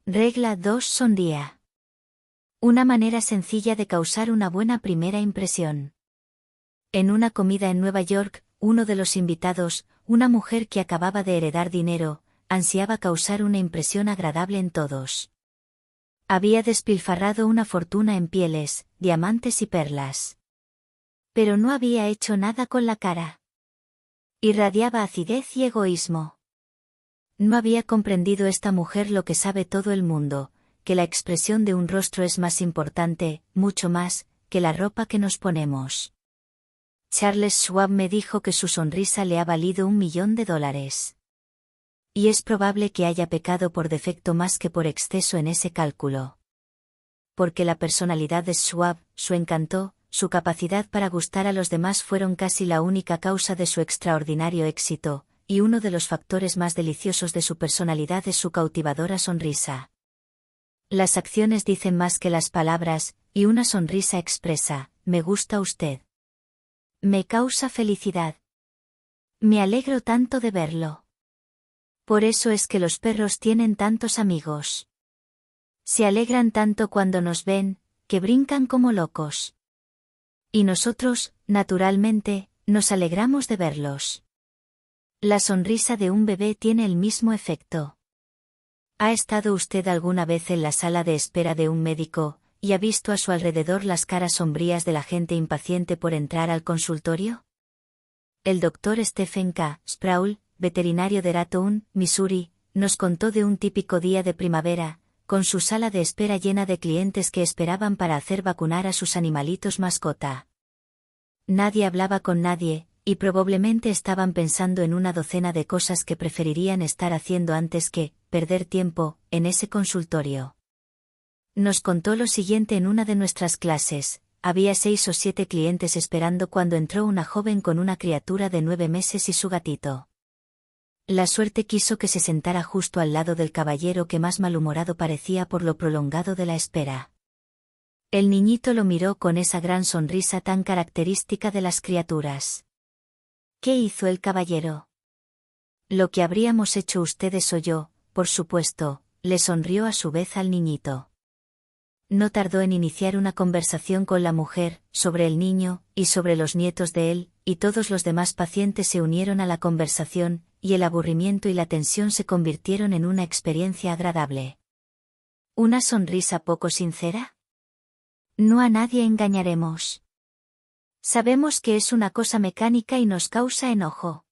Regla 2. Sonría. Una manera sencilla de causar una buena primera impresión. En una comida en Nueva York, uno de los invitados, una mujer que acababa de heredar dinero, ansiaba causar una impresión agradable en todos. Había despilfarrado una fortuna en pieles, diamantes y perlas. Pero no había hecho nada con la cara. Irradiaba acidez y egoísmo. No había comprendido esta mujer lo que sabe todo el mundo, que la expresión de un rostro es más importante, mucho más, que la ropa que nos ponemos. Charles Schwab me dijo que su sonrisa le ha valido $1.000.000. Y es probable que haya pecado por defecto más que por exceso en ese cálculo. Porque la personalidad de Schwab, su encanto, su capacidad para gustar a los demás fueron casi la única causa de su extraordinario éxito, y uno de los factores más deliciosos de su personalidad es su cautivadora sonrisa. Las acciones dicen más que las palabras, y una sonrisa expresa, me gusta usted. Me causa felicidad. Me alegro tanto de verlo. Por eso es que los perros tienen tantos amigos. Se alegran tanto cuando nos ven, que brincan como locos. Y nosotros, naturalmente, nos alegramos de verlos. La sonrisa de un bebé tiene el mismo efecto. ¿Ha estado usted alguna vez en la sala de espera de un médico, y ha visto a su alrededor las caras sombrías de la gente impaciente por entrar al consultorio? El doctor Stephen K. Sproul, veterinario de Raton, Missouri, nos contó de un típico día de primavera, con su sala de espera llena de clientes que esperaban para hacer vacunar a sus animalitos mascota. Nadie hablaba con nadie, y probablemente estaban pensando en una docena de cosas que preferirían estar haciendo antes que perder tiempo en ese consultorio. Nos contó lo siguiente en una de nuestras clases: había 6 o 7 clientes esperando cuando entró una joven con una criatura de 9 meses y su gatito. La suerte quiso que se sentara justo al lado del caballero que más malhumorado parecía por lo prolongado de la espera. El niñito lo miró con esa gran sonrisa tan característica de las criaturas. ¿Qué hizo el caballero? Lo que habríamos hecho ustedes o yo, por supuesto, le sonrió a su vez al niñito. No tardó en iniciar una conversación con la mujer, sobre el niño, y sobre los nietos de él, y todos los demás pacientes se unieron a la conversación, y el aburrimiento y la tensión se convirtieron en una experiencia agradable. ¿Una sonrisa poco sincera? No a nadie engañaremos. Sabemos que es una cosa mecánica y nos causa enojo.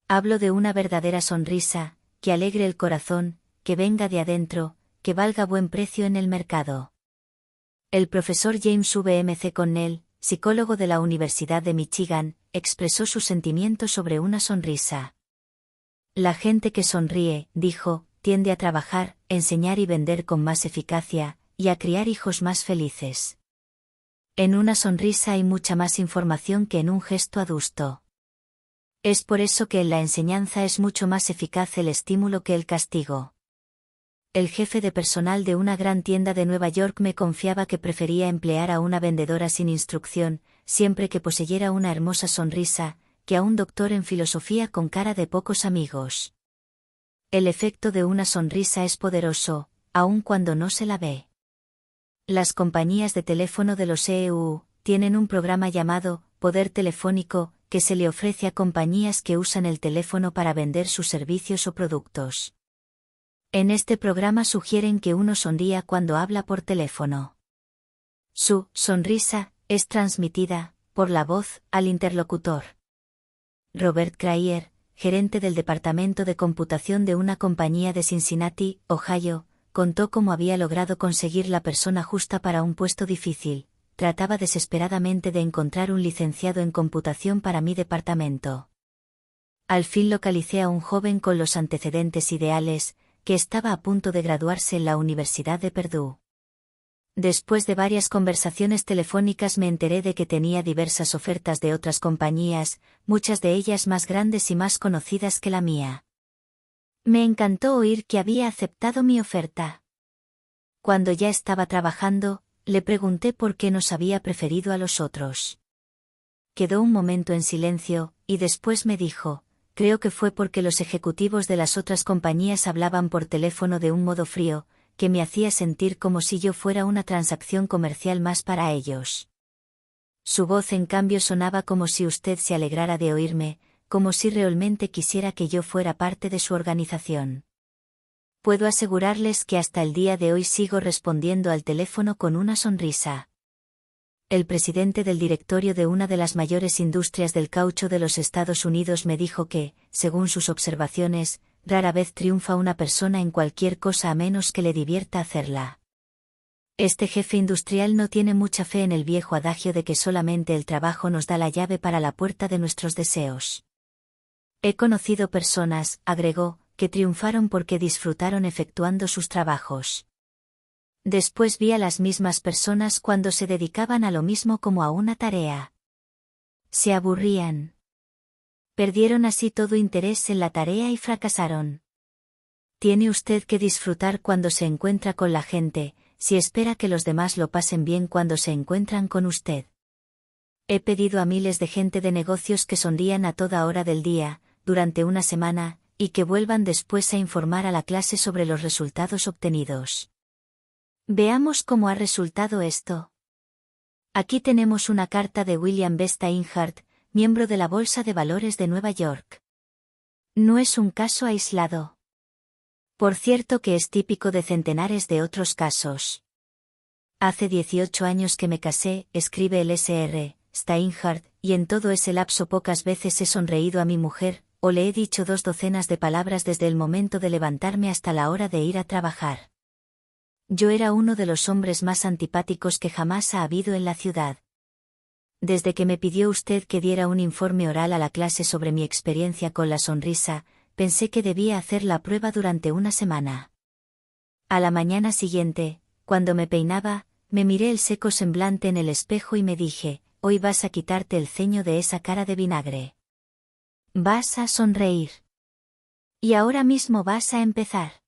Hablo de una verdadera sonrisa, que alegre el corazón, que venga de adentro, que valga buen precio en el mercado. El profesor James V. M. C. Connell, psicólogo de la Universidad de Michigan, expresó sus sentimientos sobre una sonrisa. La gente que sonríe, dijo, tiende a trabajar, enseñar y vender con más eficacia, y a criar hijos más felices. En una sonrisa hay mucha más información que en un gesto adusto. Es por eso que en la enseñanza es mucho más eficaz el estímulo que el castigo. El jefe de personal de una gran tienda de Nueva York me confiaba que prefería emplear a una vendedora sin instrucción, siempre que poseyera una hermosa sonrisa, que a un doctor en filosofía con cara de pocos amigos. El efecto de una sonrisa es poderoso, aun cuando no se la ve. Las compañías de teléfono de los EU tienen un programa llamado Poder Telefónico, que se le ofrece a compañías que usan el teléfono para vender sus servicios o productos. En este programa sugieren que uno sonría cuando habla por teléfono. Su sonrisa es transmitida, por la voz, al interlocutor. Robert Cryer, gerente del departamento de computación de una compañía de Cincinnati, Ohio, contó cómo había logrado conseguir la persona justa para un puesto difícil. Trataba desesperadamente de encontrar un licenciado en computación para mi departamento. Al fin localicé a un joven con los antecedentes ideales, que estaba a punto de graduarse en la Universidad de Purdue. Después de varias conversaciones telefónicas me enteré de que tenía diversas ofertas de otras compañías, muchas de ellas más grandes y más conocidas que la mía. Me encantó oír que había aceptado mi oferta. Cuando ya estaba trabajando, le pregunté por qué nos había preferido a los otros. Quedó un momento en silencio, y después me dijo, creo que fue porque los ejecutivos de las otras compañías hablaban por teléfono de un modo frío, que me hacía sentir como si yo fuera una transacción comercial más para ellos. Su voz en cambio sonaba como si usted se alegrara de oírme, como si realmente quisiera que yo fuera parte de su organización. Puedo asegurarles que hasta el día de hoy sigo respondiendo al teléfono con una sonrisa. El presidente del directorio de una de las mayores industrias del caucho de los Estados Unidos me dijo que, según sus observaciones, rara vez triunfa una persona en cualquier cosa a menos que le divierta hacerla. Este jefe industrial no tiene mucha fe en el viejo adagio de que solamente el trabajo nos da la llave para la puerta de nuestros deseos. He conocido personas, agregó, que triunfaron porque disfrutaron efectuando sus trabajos. Después vi a las mismas personas cuando se dedicaban a lo mismo como a una tarea. Se aburrían. Perdieron así todo interés en la tarea y fracasaron. Tiene usted que disfrutar cuando se encuentra con la gente, si espera que los demás lo pasen bien cuando se encuentran con usted. He pedido a miles de gente de negocios que sonrían a toda hora del día, durante una semana, y que vuelvan después a informar a la clase sobre los resultados obtenidos. Veamos cómo ha resultado esto. Aquí tenemos una carta de William B. Steinhardt, miembro de la Bolsa de Valores de Nueva York. No es un caso aislado. Por cierto que es típico de centenares de otros casos. Hace 18 años que me casé, escribe el Sr. Steinhardt, y en todo ese lapso pocas veces he sonreído a mi mujer, o le he dicho 2 docenas de palabras desde el momento de levantarme hasta la hora de ir a trabajar. Yo era uno de los hombres más antipáticos que jamás ha habido en la ciudad. Desde que me pidió usted que diera un informe oral a la clase sobre mi experiencia con la sonrisa, pensé que debía hacer la prueba durante una semana. A la mañana siguiente, cuando me peinaba, me miré el seco semblante en el espejo y me dije, hoy vas a quitarte el ceño de esa cara de vinagre. Vas a sonreír. Y ahora mismo vas a empezar.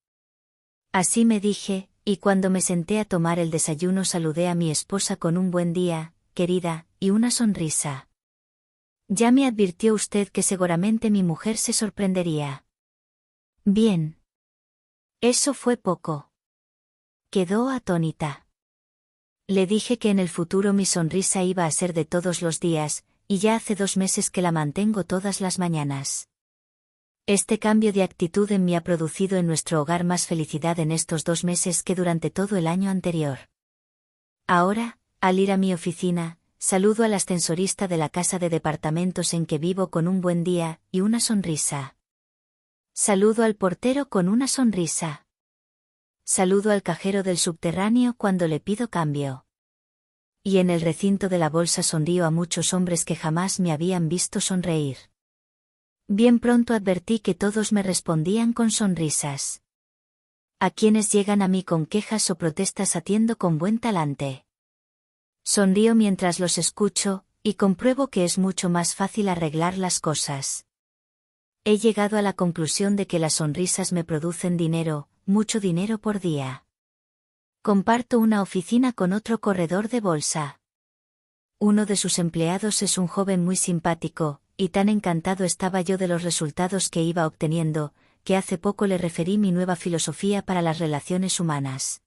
Así me dije, y cuando me senté a tomar el desayuno saludé a mi esposa con un buen día, querida, y una sonrisa. Ya me advirtió usted que seguramente mi mujer se sorprendería. Bien. Eso fue poco. Quedó atónita. Le dije que en el futuro mi sonrisa iba a ser de todos los días, y ya hace 2 meses que la mantengo todas las mañanas. Este cambio de actitud en mí ha producido en nuestro hogar más felicidad en estos 2 meses que durante todo el año anterior. Ahora, al ir a mi oficina, saludo al ascensorista de la casa de departamentos en que vivo con un buen día y una sonrisa. Saludo al portero con una sonrisa. Saludo al cajero del subterráneo cuando le pido cambio. Y en el recinto de la bolsa sonrío a muchos hombres que jamás me habían visto sonreír. Bien pronto advertí que todos me respondían con sonrisas. A quienes llegan a mí con quejas o protestas atiendo con buen talante. Sonrío mientras los escucho, y compruebo que es mucho más fácil arreglar las cosas. He llegado a la conclusión de que las sonrisas me producen dinero, mucho dinero por día. Comparto una oficina con otro corredor de bolsa. Uno de sus empleados es un joven muy simpático, y tan encantado estaba yo de los resultados que iba obteniendo, que hace poco le referí mi nueva filosofía para las relaciones humanas.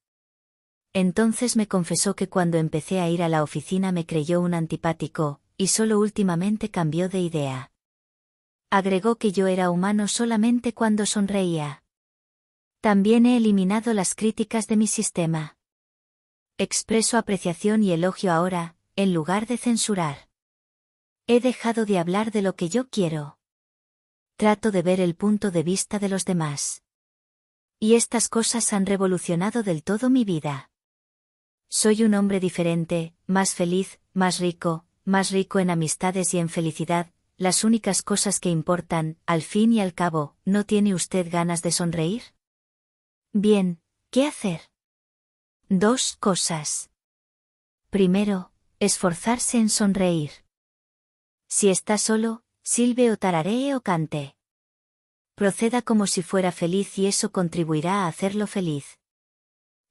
Entonces me confesó que cuando empecé a ir a la oficina me creyó un antipático, y solo últimamente cambió de idea. Agregó que yo era humano solamente cuando sonreía. También he eliminado las críticas de mi sistema. Expreso apreciación y elogio ahora, en lugar de censurar. He dejado de hablar de lo que yo quiero. Trato de ver el punto de vista de los demás. Y estas cosas han revolucionado del todo mi vida. Soy un hombre diferente, más feliz, más rico en amistades y en felicidad, las únicas cosas que importan, al fin y al cabo. ¿No tiene usted ganas de sonreír? Bien, ¿qué hacer? 2 cosas. Primero, esforzarse en sonreír. Si está solo, silbe o tararee o cante. Proceda como si fuera feliz y eso contribuirá a hacerlo feliz.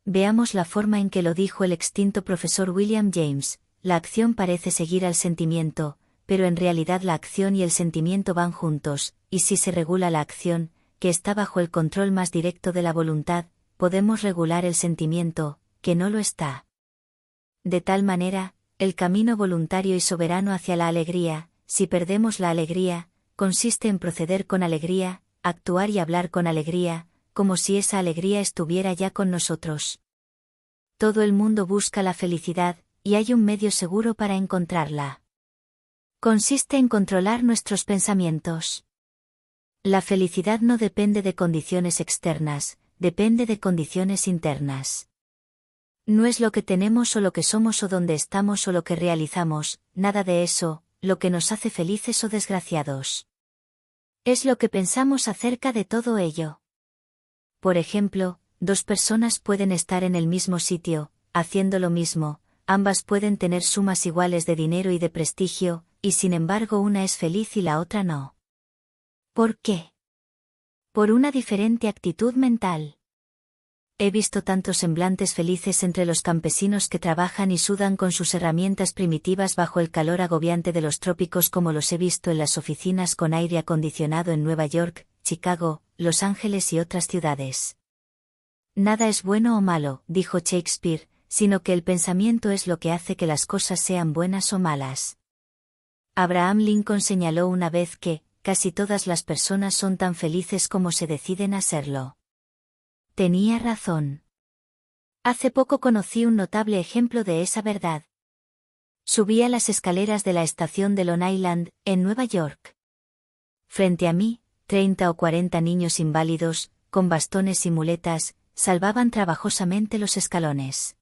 Veamos la forma en que lo dijo el extinto profesor William James: la acción parece seguir al sentimiento, pero en realidad la acción y el sentimiento van juntos, y si se regula la acción, que está bajo el control más directo de la voluntad, podemos regular el sentimiento, que no lo está. De tal manera, el camino voluntario y soberano hacia la alegría, si perdemos la alegría, consiste en proceder con alegría, actuar y hablar con alegría, como si esa alegría estuviera ya con nosotros. Todo el mundo busca la felicidad, y hay un medio seguro para encontrarla. Consiste en controlar nuestros pensamientos. La felicidad no depende de condiciones externas, depende de condiciones internas. No es lo que tenemos o lo que somos o dónde estamos o lo que realizamos, nada de eso, lo que nos hace felices o desgraciados. Es lo que pensamos acerca de todo ello. Por ejemplo, dos personas pueden estar en el mismo sitio, haciendo lo mismo, ambas pueden tener sumas iguales de dinero y de prestigio, y sin embargo una es feliz y la otra no. ¿Por qué? Por una diferente actitud mental. He visto tantos semblantes felices entre los campesinos que trabajan y sudan con sus herramientas primitivas bajo el calor agobiante de los trópicos como los he visto en las oficinas con aire acondicionado en Nueva York, Chicago, Los Ángeles y otras ciudades. Nada es bueno o malo, dijo Shakespeare, sino que el pensamiento es lo que hace que las cosas sean buenas o malas. Abraham Lincoln señaló una vez que, casi todas las personas son tan felices como se deciden a serlo. Tenía razón. Hace poco conocí un notable ejemplo de esa verdad. Subía las escaleras de la estación de Long Island, en Nueva York. Frente a mí, 30 o 40 niños inválidos, con bastones y muletas, salvaban trabajosamente los escalones.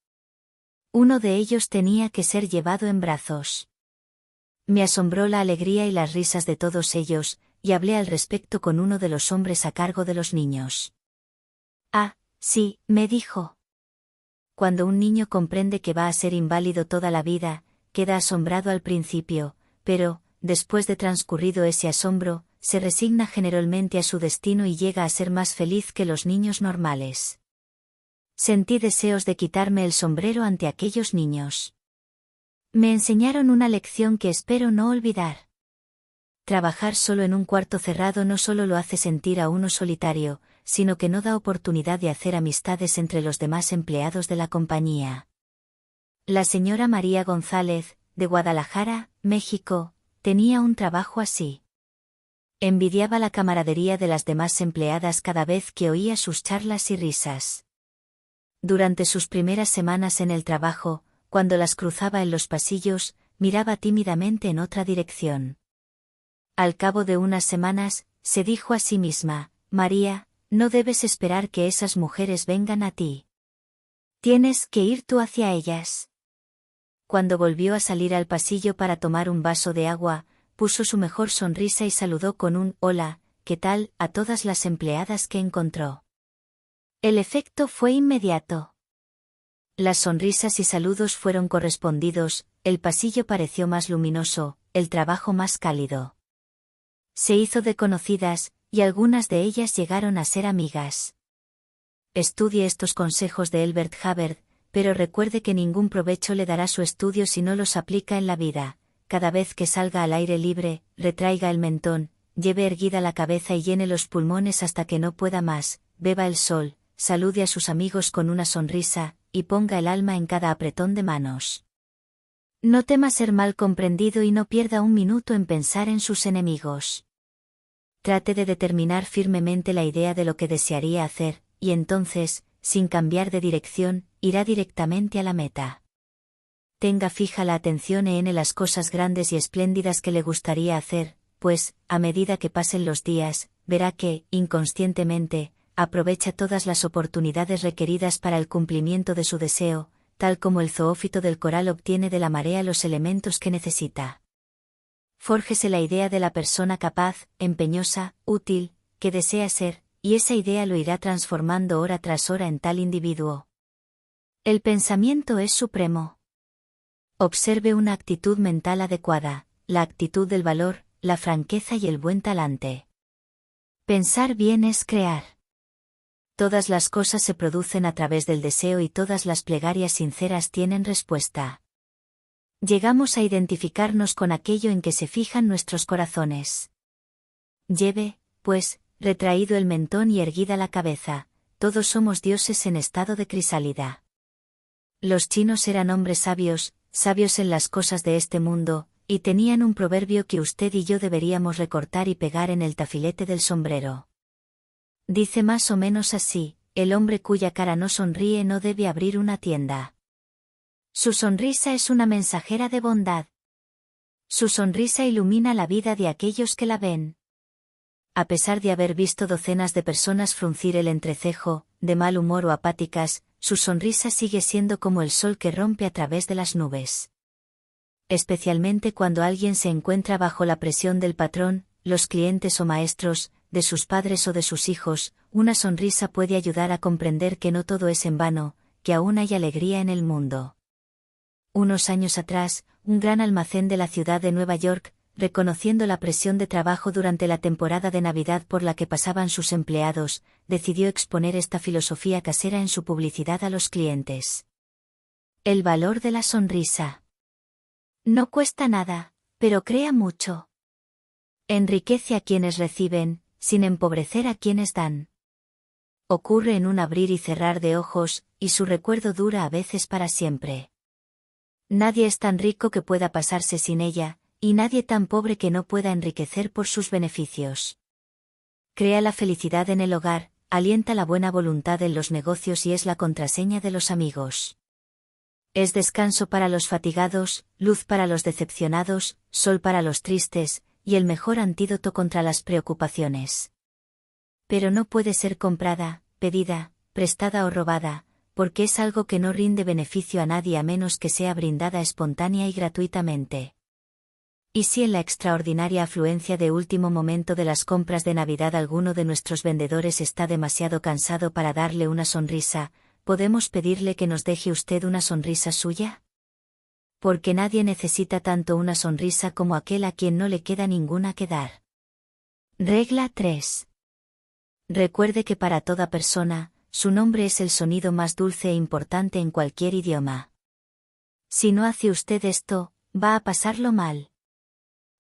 Uno de ellos tenía que ser llevado en brazos. Me asombró la alegría y las risas de todos ellos, y hablé al respecto con uno de los hombres a cargo de los niños. Ah, sí, me dijo. Cuando un niño comprende que va a ser inválido toda la vida, queda asombrado al principio, pero, después de transcurrido ese asombro, se resigna generalmente a su destino y llega a ser más feliz que los niños normales. Sentí deseos de quitarme el sombrero ante aquellos niños. Me enseñaron una lección que espero no olvidar. Trabajar solo en un cuarto cerrado no solo lo hace sentir a uno solitario, sino que no da oportunidad de hacer amistades entre los demás empleados de la compañía. La señora María González, de Guadalajara, México, tenía un trabajo así. Envidiaba la camaradería de las demás empleadas cada vez que oía sus charlas y risas. Durante sus primeras semanas en el trabajo, cuando las cruzaba en los pasillos, miraba tímidamente en otra dirección. Al cabo de unas semanas, se dijo a sí misma, María, no debes esperar que esas mujeres vengan a ti. Tienes que ir tú hacia ellas. Cuando volvió a salir al pasillo para tomar un vaso de agua, puso su mejor sonrisa y saludó con un «Hola, ¿qué tal?» a todas las empleadas que encontró. El efecto fue inmediato. Las sonrisas y saludos fueron correspondidos, el pasillo pareció más luminoso, el trabajo más cálido. Se hizo de conocidas, y algunas de ellas llegaron a ser amigas. Estudie estos consejos de Elbert Hubbard, pero recuerde que ningún provecho le dará su estudio si no los aplica en la vida. Cada vez que salga al aire libre, retraiga el mentón, lleve erguida la cabeza y llene los pulmones hasta que no pueda más, beba el sol, salude a sus amigos con una sonrisa, y ponga el alma en cada apretón de manos. No tema ser mal comprendido y no pierda un minuto en pensar en sus enemigos. Trate de determinar firmemente la idea de lo que desearía hacer, y entonces, sin cambiar de dirección, irá directamente a la meta. Tenga fija la atención en las cosas grandes y espléndidas que le gustaría hacer, pues, a medida que pasen los días, verá que, inconscientemente, aprovecha todas las oportunidades requeridas para el cumplimiento de su deseo, tal como el zoófito del coral obtiene de la marea los elementos que necesita. Fórjese la idea de la persona capaz, empeñosa, útil, que desea ser, y esa idea lo irá transformando hora tras hora en tal individuo. El pensamiento es supremo. Observe una actitud mental adecuada, la actitud del valor, la franqueza y el buen talante. Pensar bien es crear. Todas las cosas se producen a través del deseo y todas las plegarias sinceras tienen respuesta. Llegamos a identificarnos con aquello en que se fijan nuestros corazones. Lleve, pues, retraído el mentón y erguida la cabeza, todos somos dioses en estado de crisálida. Los chinos eran hombres sabios, sabios en las cosas de este mundo, y tenían un proverbio que usted y yo deberíamos recortar y pegar en el tafilete del sombrero. Dice más o menos así: el hombre cuya cara no sonríe no debe abrir una tienda. Su sonrisa es una mensajera de bondad. Su sonrisa ilumina la vida de aquellos que la ven. A pesar de haber visto docenas de personas fruncir el entrecejo, de mal humor o apáticas, su sonrisa sigue siendo como el sol que rompe a través de las nubes. Especialmente cuando alguien se encuentra bajo la presión del patrón, los clientes o maestros, de sus padres o de sus hijos, una sonrisa puede ayudar a comprender que no todo es en vano, que aún hay alegría en el mundo. Unos años atrás, un gran almacén de la ciudad de Nueva York, reconociendo la presión de trabajo durante la temporada de Navidad por la que pasaban sus empleados, decidió exponer esta filosofía casera en su publicidad a los clientes. El valor de la sonrisa. No cuesta nada, pero crea mucho. Enriquece a quienes reciben, sin empobrecer a quienes dan. Ocurre en un abrir y cerrar de ojos, y su recuerdo dura a veces para siempre. Nadie es tan rico que pueda pasarse sin ella, y nadie tan pobre que no pueda enriquecer por sus beneficios. Crea la felicidad en el hogar, alienta la buena voluntad en los negocios y es la contraseña de los amigos. Es descanso para los fatigados, luz para los decepcionados, sol para los tristes, y el mejor antídoto contra las preocupaciones. Pero no puede ser comprada, pedida, prestada o robada, porque es algo que no rinde beneficio a nadie a menos que sea brindada espontánea y gratuitamente. ¿Y si en la extraordinaria afluencia de último momento de las compras de Navidad alguno de nuestros vendedores está demasiado cansado para darle una sonrisa, podemos pedirle que nos deje usted una sonrisa suya? Porque nadie necesita tanto una sonrisa como aquel a quien no le queda ninguna que dar. Regla 3. Recuerde que para toda persona, su nombre es el sonido más dulce e importante en cualquier idioma. Si no hace usted esto, va a pasarlo mal.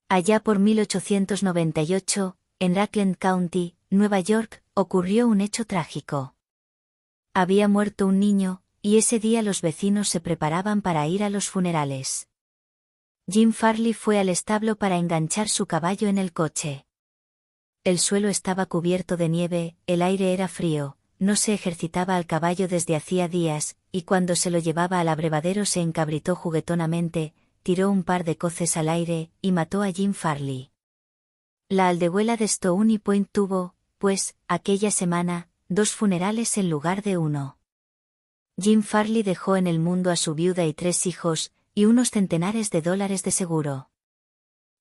Allá por 1898, en Rockland County, Nueva York, ocurrió un hecho trágico. Había muerto un niño, y ese día los vecinos se preparaban para ir a los funerales. Jim Farley fue al establo para enganchar su caballo en el coche. El suelo estaba cubierto de nieve, el aire era frío, no se ejercitaba al caballo desde hacía días, y cuando se lo llevaba al abrevadero se encabritó juguetonamente, tiró un par de coces al aire, y mató a Jim Farley. La aldehuela de Stony Point tuvo, pues, aquella semana, 2 funerales en lugar de 1. Jim Farley dejó en el mundo a su viuda y 3 hijos, y unos centenares de dólares de seguro.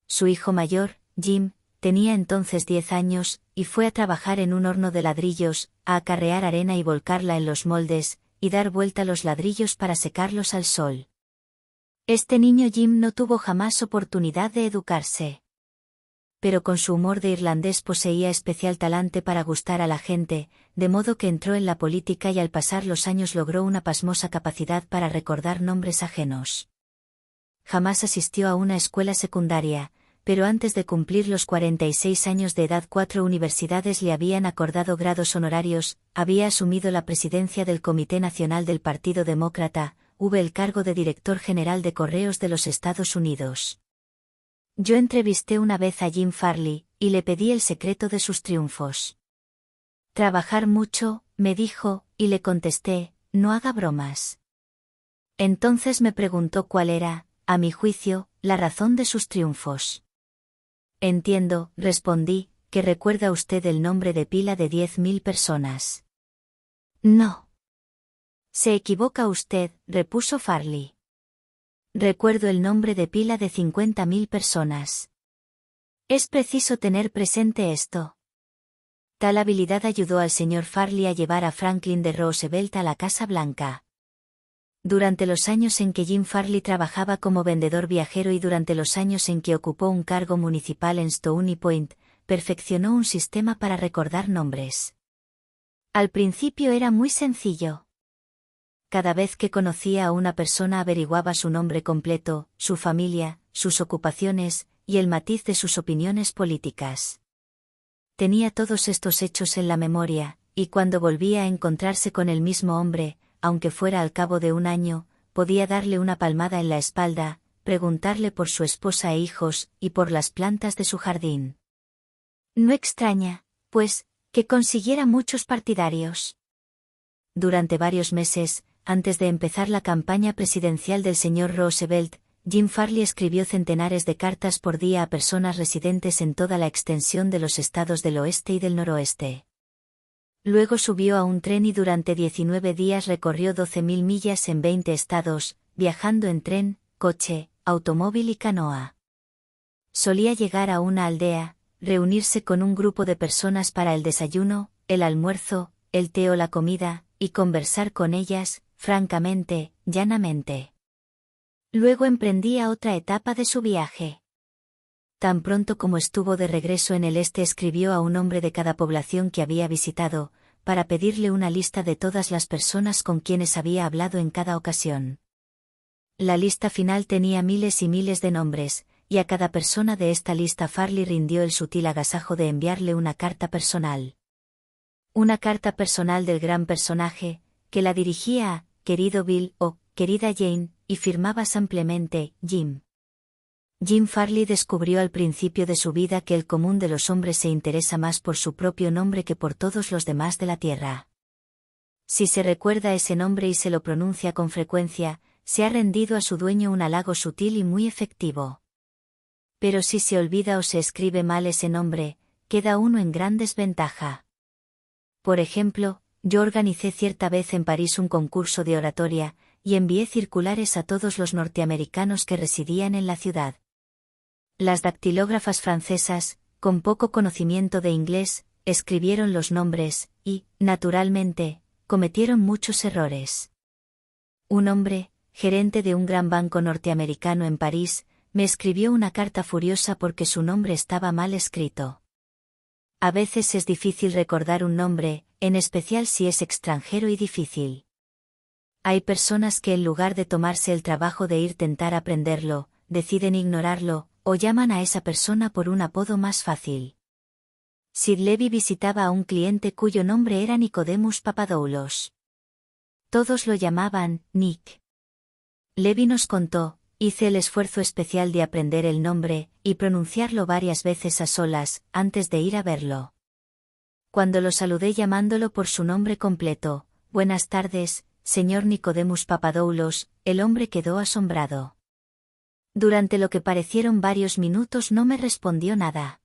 Su hijo mayor, Jim, tenía entonces 10 años, y fue a trabajar en un horno de ladrillos, a acarrear arena y volcarla en los moldes, y dar vuelta los ladrillos para secarlos al sol. Este niño Jim no tuvo jamás oportunidad de educarse. Pero con su humor de irlandés poseía especial talante para gustar a la gente, de modo que entró en la política y al pasar los años logró una pasmosa capacidad para recordar nombres ajenos. Jamás asistió a una escuela secundaria, pero antes de cumplir los 46 años de edad 4 universidades le habían acordado grados honorarios, había asumido la presidencia del Comité Nacional del Partido Demócrata, el cargo de director general de Correos de los Estados Unidos. Yo entrevisté una vez a Jim Farley, y le pedí el secreto de sus triunfos. Trabajar mucho, me dijo, y le contesté, no haga bromas. Entonces me preguntó cuál era, a mi juicio, la razón de sus triunfos. Entiendo, respondí, que recuerda usted el nombre de pila de 10.000 personas. No. Se equivoca usted, repuso Farley. Recuerdo el nombre de pila de 50.000 personas. Es preciso tener presente esto. Tal habilidad ayudó al señor Farley a llevar a Franklin D. Roosevelt a la Casa Blanca. Durante los años en que Jim Farley trabajaba como vendedor viajero y durante los años en que ocupó un cargo municipal en Stony Point, perfeccionó un sistema para recordar nombres. Al principio era muy sencillo. Cada vez que conocía a una persona averiguaba su nombre completo, su familia, sus ocupaciones, y el matiz de sus opiniones políticas. Tenía todos estos hechos en la memoria, y cuando volvía a encontrarse con el mismo hombre, aunque fuera al cabo de un año, podía darle una palmada en la espalda, preguntarle por su esposa e hijos, y por las plantas de su jardín. No extraña, pues, que consiguiera muchos partidarios. Durante varios meses, antes de empezar la campaña presidencial del señor Roosevelt, Jim Farley escribió centenares de cartas por día a personas residentes en toda la extensión de los estados del oeste y del noroeste. Luego subió a un tren y durante 19 días recorrió 12.000 millas en 20 estados, viajando en tren, coche, automóvil y canoa. Solía llegar a una aldea, reunirse con un grupo de personas para el desayuno, el almuerzo, el té o la comida, y conversar con ellas, francamente, llanamente. Luego emprendía otra etapa de su viaje. Tan pronto como estuvo de regreso en el este escribió a un hombre de cada población que había visitado, para pedirle una lista de todas las personas con quienes había hablado en cada ocasión. La lista final tenía miles y miles de nombres, y a cada persona de esta lista Farley rindió el sutil agasajo de enviarle una carta personal. Una carta personal del gran personaje, que la dirigía a «Querido Bill» o «Querida Jane», y firmaba simplemente «Jim». Jim Farley descubrió al principio de su vida que el común de los hombres se interesa más por su propio nombre que por todos los demás de la tierra. Si se recuerda ese nombre y se lo pronuncia con frecuencia, se ha rendido a su dueño un halago sutil y muy efectivo. Pero si se olvida o se escribe mal ese nombre, queda uno en gran desventaja. Por ejemplo, yo organicé cierta vez en París un concurso de oratoria, y envié circulares a todos los norteamericanos que residían en la ciudad. Las dactilógrafas francesas, con poco conocimiento de inglés, escribieron los nombres, y, naturalmente, cometieron muchos errores. Un hombre, gerente de un gran banco norteamericano en París, me escribió una carta furiosa porque su nombre estaba mal escrito. A veces es difícil recordar un nombre, en especial si es extranjero y difícil. Hay personas que en lugar de tomarse el trabajo de intentar aprenderlo, deciden ignorarlo, o llaman a esa persona por un apodo más fácil. Sid Levy visitaba a un cliente cuyo nombre era Nicodemus Papadoulos. Todos lo llamaban Nick. Levy nos contó: hice el esfuerzo especial de aprender el nombre, y pronunciarlo varias veces a solas, antes de ir a verlo. Cuando lo saludé llamándolo por su nombre completo, «Buenas tardes, señor Nicodemus Papadoulos», el hombre quedó asombrado. Durante lo que parecieron varios minutos no me respondió nada.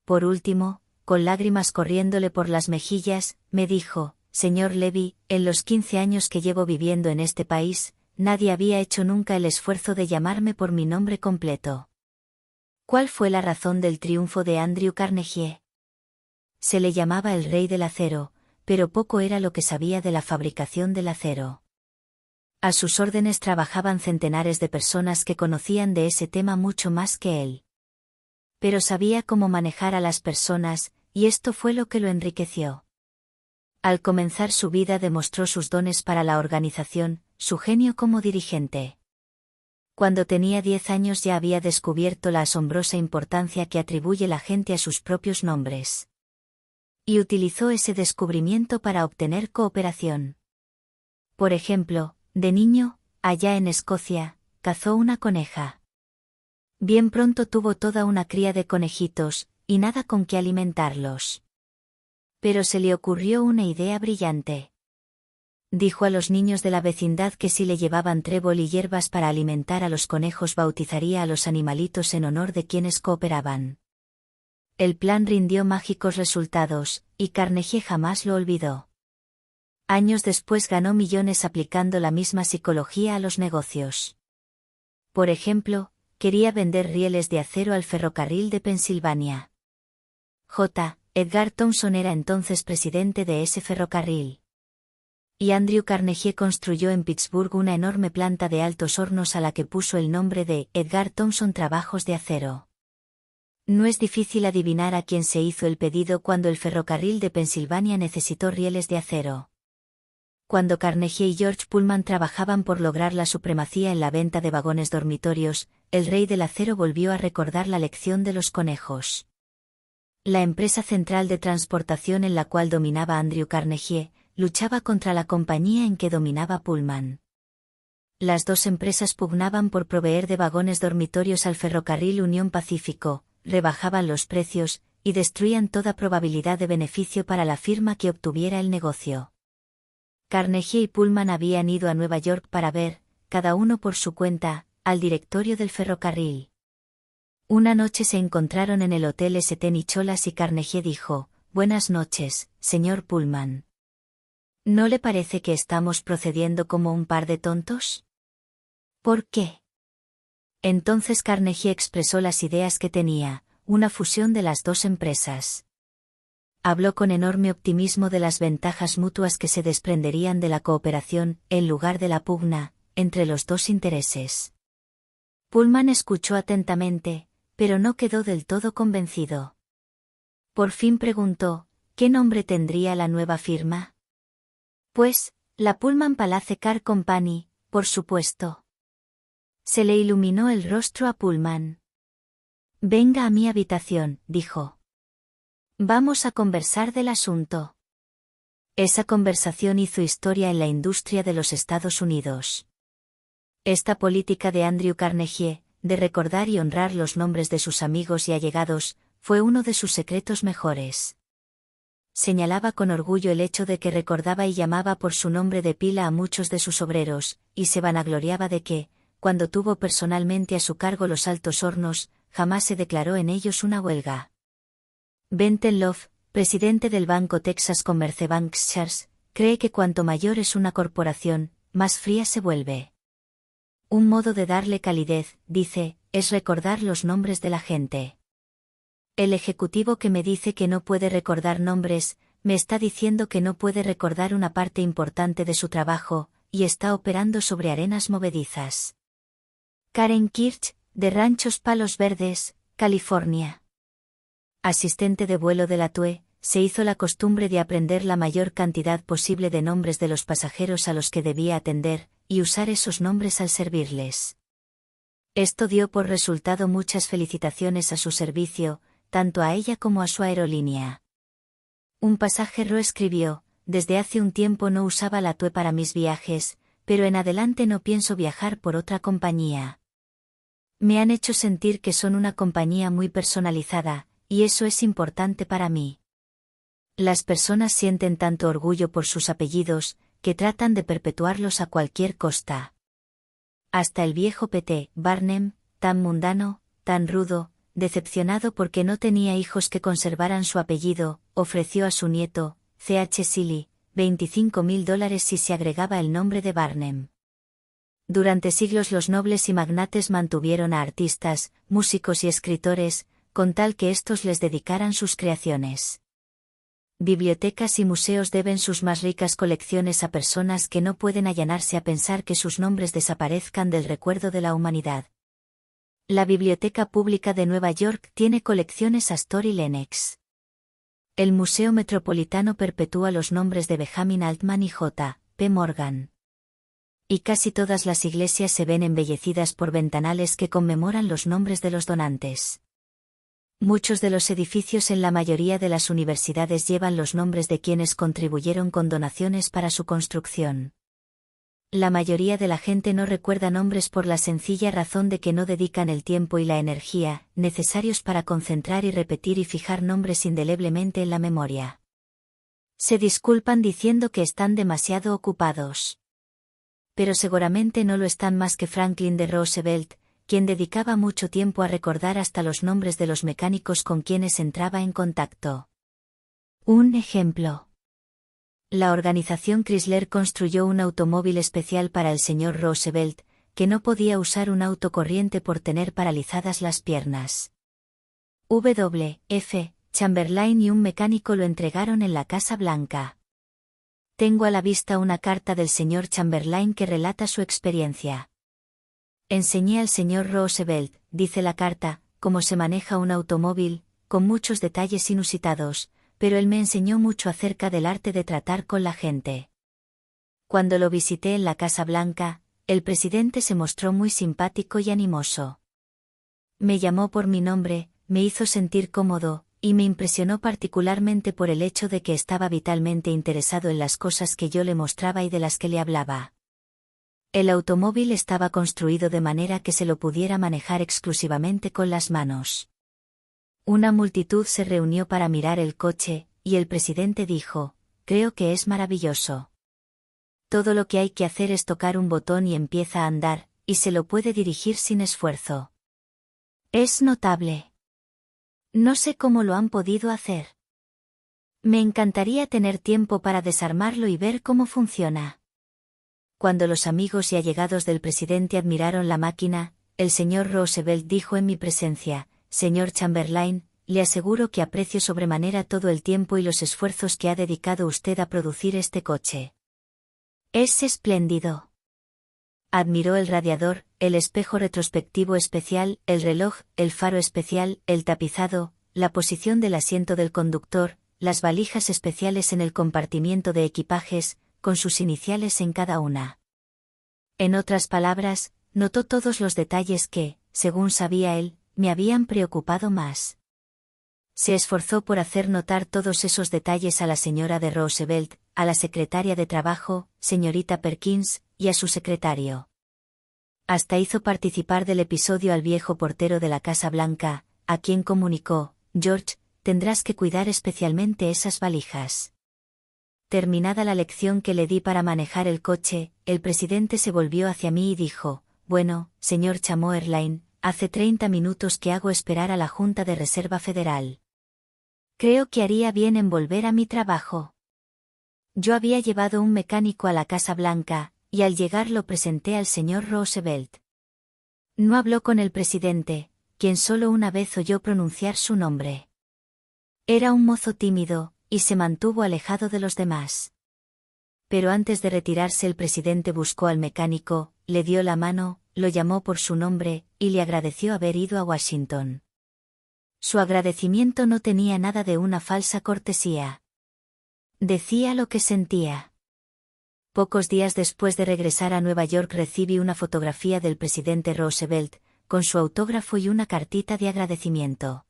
Por último, con lágrimas corriéndole por las mejillas, me dijo: «Señor Levy, en los 15 años que llevo viviendo en este país, nadie había hecho nunca el esfuerzo de llamarme por mi nombre completo». ¿Cuál fue la razón del triunfo de Andrew Carnegie? Se le llamaba el rey del acero, pero poco era lo que sabía de la fabricación del acero. A sus órdenes trabajaban centenares de personas que conocían de ese tema mucho más que él. Pero sabía cómo manejar a las personas, y esto fue lo que lo enriqueció. Al comenzar su vida demostró sus dones para la organización, su genio como dirigente. Cuando tenía 10 años ya había descubierto la asombrosa importancia que atribuye la gente a sus propios nombres. Y utilizó ese descubrimiento para obtener cooperación. Por ejemplo, de niño, allá en Escocia, cazó una coneja. Bien pronto tuvo toda una cría de conejitos, y nada con qué alimentarlos. Pero se le ocurrió una idea brillante. Dijo a los niños de la vecindad que si le llevaban trébol y hierbas para alimentar a los conejos bautizaría a los animalitos en honor de quienes cooperaban. El plan rindió mágicos resultados, y Carnegie jamás lo olvidó. Años después ganó millones aplicando la misma psicología a los negocios. Por ejemplo, quería vender rieles de acero al ferrocarril de Pensilvania. Edgar Thomson era entonces presidente de ese ferrocarril. Y Andrew Carnegie construyó en Pittsburgh una enorme planta de altos hornos a la que puso el nombre de Edgar Thomson Trabajos de Acero. No es difícil adivinar a quién se hizo el pedido cuando el ferrocarril de Pensilvania necesitó rieles de acero. Cuando Carnegie y George Pullman trabajaban por lograr la supremacía en la venta de vagones dormitorios, el rey del acero volvió a recordar la lección de los conejos. La empresa central de transportación en la cual dominaba Andrew Carnegie, luchaba contra la compañía en que dominaba Pullman. Las dos empresas pugnaban por proveer de vagones dormitorios al ferrocarril Unión Pacífico, rebajaban los precios, y destruían toda probabilidad de beneficio para la firma que obtuviera el negocio. Carnegie y Pullman habían ido a Nueva York para ver, cada uno por su cuenta, al directorio del ferrocarril. Una noche se encontraron en el Hotel St. Nicholas y Carnegie dijo: «Buenas noches, señor Pullman. ¿No le parece que estamos procediendo como un par de tontos?» «¿Por qué?» Entonces Carnegie expresó las ideas que tenía, una fusión de las dos empresas. Habló con enorme optimismo de las ventajas mutuas que se desprenderían de la cooperación, en lugar de la pugna, entre los dos intereses. Pullman escuchó atentamente, pero no quedó del todo convencido. Por fin preguntó: «¿Qué nombre tendría la nueva firma?» «Pues, la Pullman Palace Car Company, por supuesto». Se le iluminó el rostro a Pullman. «Venga a mi habitación», dijo. «Vamos a conversar del asunto». Esa conversación hizo historia en la industria de los Estados Unidos. Esta política de Andrew Carnegie, de recordar y honrar los nombres de sus amigos y allegados, fue uno de sus secretos mejores. Señalaba con orgullo el hecho de que recordaba y llamaba por su nombre de pila a muchos de sus obreros, y se vanagloriaba de que, cuando tuvo personalmente a su cargo los Altos Hornos, jamás se declaró en ellos una huelga. Benton Love, presidente del banco Texas Commerce Bancshares, cree que cuanto mayor es una corporación, más fría se vuelve. Un modo de darle calidez, dice, es recordar los nombres de la gente. El ejecutivo que me dice que no puede recordar nombres, me está diciendo que no puede recordar una parte importante de su trabajo, y está operando sobre arenas movedizas. Karen Kirch, de Ranchos Palos Verdes, California. Asistente de vuelo de la TUE, se hizo la costumbre de aprender la mayor cantidad posible de nombres de los pasajeros a los que debía atender, y usar esos nombres al servirles. Esto dio por resultado muchas felicitaciones a su servicio, tanto a ella como a su aerolínea. Un pasajero escribió: «Desde hace un tiempo no usaba la TUE para mis viajes, pero en adelante no pienso viajar por otra compañía. Me han hecho sentir que son una compañía muy personalizada, y eso es importante para mí». Las personas sienten tanto orgullo por sus apellidos, que tratan de perpetuarlos a cualquier costa. Hasta el viejo P.T. Barnum, tan mundano, tan rudo, decepcionado porque no tenía hijos que conservaran su apellido, ofreció a su nieto, C.H. Seeley, $25,000 si se agregaba el nombre de Barnum. Durante siglos los nobles y magnates mantuvieron a artistas, músicos y escritores, con tal que éstos les dedicaran sus creaciones. Bibliotecas y museos deben sus más ricas colecciones a personas que no pueden allanarse a pensar que sus nombres desaparezcan del recuerdo de la humanidad. La Biblioteca Pública de Nueva York tiene colecciones Astor y Lenox. El Museo Metropolitano perpetúa los nombres de Benjamin Altman y J. P. Morgan. Y casi todas las iglesias se ven embellecidas por ventanales que conmemoran los nombres de los donantes. Muchos de los edificios en la mayoría de las universidades llevan los nombres de quienes contribuyeron con donaciones para su construcción. La mayoría de la gente no recuerda nombres por la sencilla razón de que no dedican el tiempo y la energía necesarios para concentrar y repetir y fijar nombres indeleblemente en la memoria. Se disculpan diciendo que están demasiado ocupados. Pero seguramente no lo están más que Franklin D. Roosevelt, quien dedicaba mucho tiempo a recordar hasta los nombres de los mecánicos con quienes entraba en contacto. Un ejemplo. La organización Chrysler construyó un automóvil especial para el señor Roosevelt, que no podía usar un auto corriente por tener paralizadas las piernas. W. F. Chamberlain y un mecánico lo entregaron en la Casa Blanca. Tengo a la vista una carta del señor Chamberlain que relata su experiencia. Enseñé al señor Roosevelt, dice la carta, cómo se maneja un automóvil, con muchos detalles inusitados, pero él me enseñó mucho acerca del arte de tratar con la gente. Cuando lo visité en la Casa Blanca, el presidente se mostró muy simpático y animoso. Me llamó por mi nombre, me hizo sentir cómodo, y me impresionó particularmente por el hecho de que estaba vitalmente interesado en las cosas que yo le mostraba y de las que le hablaba. El automóvil estaba construido de manera que se lo pudiera manejar exclusivamente con las manos. Una multitud se reunió para mirar el coche, y el presidente dijo: «Creo que es maravilloso. Todo lo que hay que hacer es tocar un botón y empieza a andar, y se lo puede dirigir sin esfuerzo. Es notable. No sé cómo lo han podido hacer. Me encantaría tener tiempo para desarmarlo y ver cómo funciona». Cuando los amigos y allegados del presidente admiraron la máquina, el señor Roosevelt dijo en mi presencia: «Señor Chamberlain, le aseguro que aprecio sobremanera todo el tiempo y los esfuerzos que ha dedicado usted a producir este coche. Es espléndido». Admiró el radiador, el espejo retrospectivo especial, el reloj, el faro especial, el tapizado, la posición del asiento del conductor, las valijas especiales en el compartimiento de equipajes, con sus iniciales en cada una. En otras palabras, notó todos los detalles que, según sabía él, me habían preocupado más. Se esforzó por hacer notar todos esos detalles a la señora de Roosevelt, a la secretaria de Trabajo, señorita Perkins, y a su secretario. Hasta hizo participar del episodio al viejo portero de la Casa Blanca, a quien comunicó: «George, tendrás que cuidar especialmente esas valijas». Terminada la lección que le di para manejar el coche, el presidente se volvió hacia mí y dijo: «Bueno, señor Chamberlain, hace 30 minutos que hago esperar a la Junta de Reserva Federal. Creo que haría bien en volver a mi trabajo». Yo había llevado un mecánico a la Casa Blanca, y al llegar lo presenté al señor Roosevelt. No habló con el presidente, quien solo una vez oyó pronunciar su nombre. Era un mozo tímido, y se mantuvo alejado de los demás. Pero antes de retirarse el presidente buscó al mecánico, le dio la mano, lo llamó por su nombre, y le agradeció haber ido a Washington. Su agradecimiento no tenía nada de una falsa cortesía. Decía lo que sentía. Pocos días después de regresar a Nueva York recibí una fotografía del presidente Roosevelt, con su autógrafo y una cartita de agradecimiento.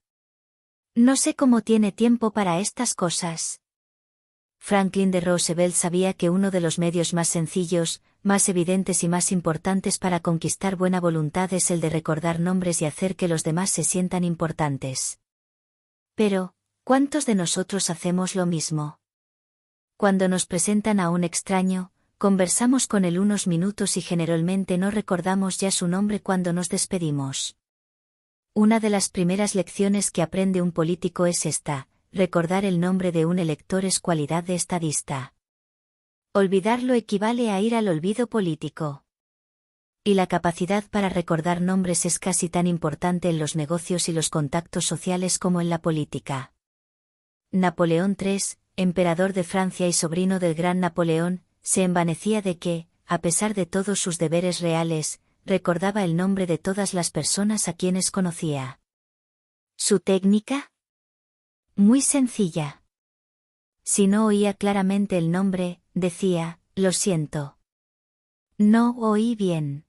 «No sé cómo tiene tiempo para estas cosas». Franklin D. Roosevelt sabía que uno de los medios más sencillos, más evidentes y más importantes para conquistar buena voluntad es el de recordar nombres y hacer que los demás se sientan importantes. Pero, ¿cuántos de nosotros hacemos lo mismo? Cuando nos presentan a un extraño, conversamos con él unos minutos y generalmente no recordamos ya su nombre cuando nos despedimos. Una de las primeras lecciones que aprende un político es esta: recordar el nombre de un elector es cualidad de estadista. Olvidarlo equivale a ir al olvido político. Y la capacidad para recordar nombres es casi tan importante en los negocios y los contactos sociales como en la política. Napoleón III, emperador de Francia y sobrino del gran Napoleón, se envanecía de que, a pesar de todos sus deberes reales, recordaba el nombre de todas las personas a quienes conocía. ¿Su técnica? Muy sencilla. Si no oía claramente el nombre, decía: «Lo siento. No oí bien».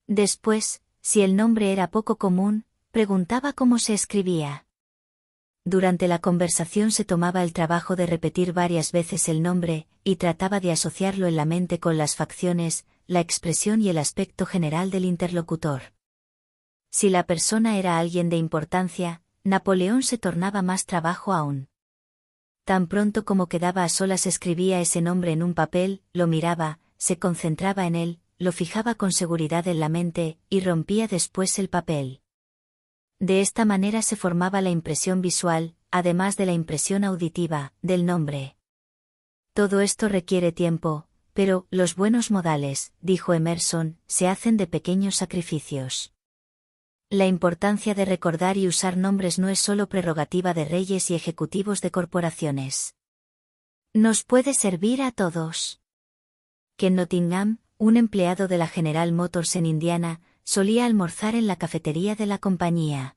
Después, si el nombre era poco común, preguntaba cómo se escribía. Durante la conversación se tomaba el trabajo de repetir varias veces el nombre, y trataba de asociarlo en la mente con las facciones, la expresión y el aspecto general del interlocutor. Si la persona era alguien de importancia, Napoleón se tornaba más trabajo aún. Tan pronto como quedaba a solas escribía ese nombre en un papel, lo miraba, se concentraba en él, lo fijaba con seguridad en la mente, y rompía después el papel. De esta manera se formaba la impresión visual, además de la impresión auditiva, del nombre. Todo esto requiere tiempo, pero los buenos modales, dijo Emerson, se hacen de pequeños sacrificios. La importancia de recordar y usar nombres no es solo prerrogativa de reyes y ejecutivos de corporaciones. Nos puede servir a todos. Ken Nottingham, un empleado de la General Motors en Indiana, solía almorzar en la cafetería de la compañía.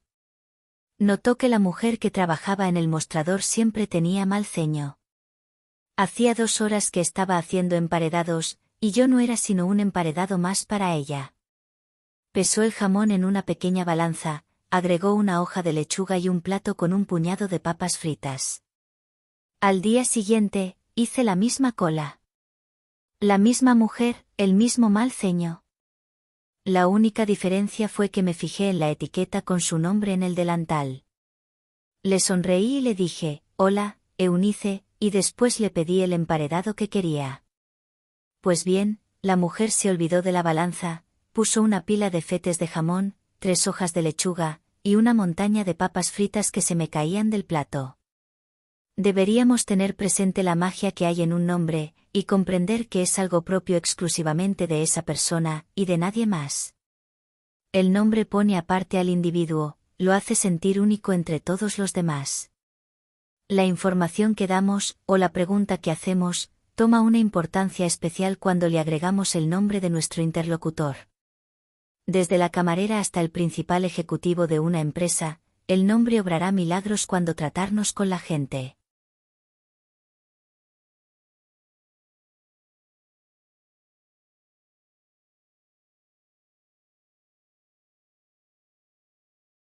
Notó que la mujer que trabajaba en el mostrador siempre tenía mal ceño. Hacía 2 horas que estaba haciendo emparedados, y yo no era sino un emparedado más para ella. Pesó el jamón en una pequeña balanza, agregó una hoja de lechuga y un plato con un puñado de papas fritas. Al día siguiente, hice la misma cola. La misma mujer, el mismo mal ceño. La única diferencia fue que me fijé en la etiqueta con su nombre en el delantal. Le sonreí y le dije, hola, Eunice, y después le pedí el emparedado que quería. Pues bien, la mujer se olvidó de la balanza, puso una pila de fetes de jamón, 3 hojas de lechuga, y una montaña de papas fritas que se me caían del plato. Deberíamos tener presente la magia que hay en un nombre, y comprender que es algo propio exclusivamente de esa persona, y de nadie más. El nombre pone aparte al individuo, lo hace sentir único entre todos los demás. La información que damos, o la pregunta que hacemos, toma una importancia especial cuando le agregamos el nombre de nuestro interlocutor. Desde la camarera hasta el principal ejecutivo de una empresa, el nombre obrará milagros cuando tratarnos con la gente.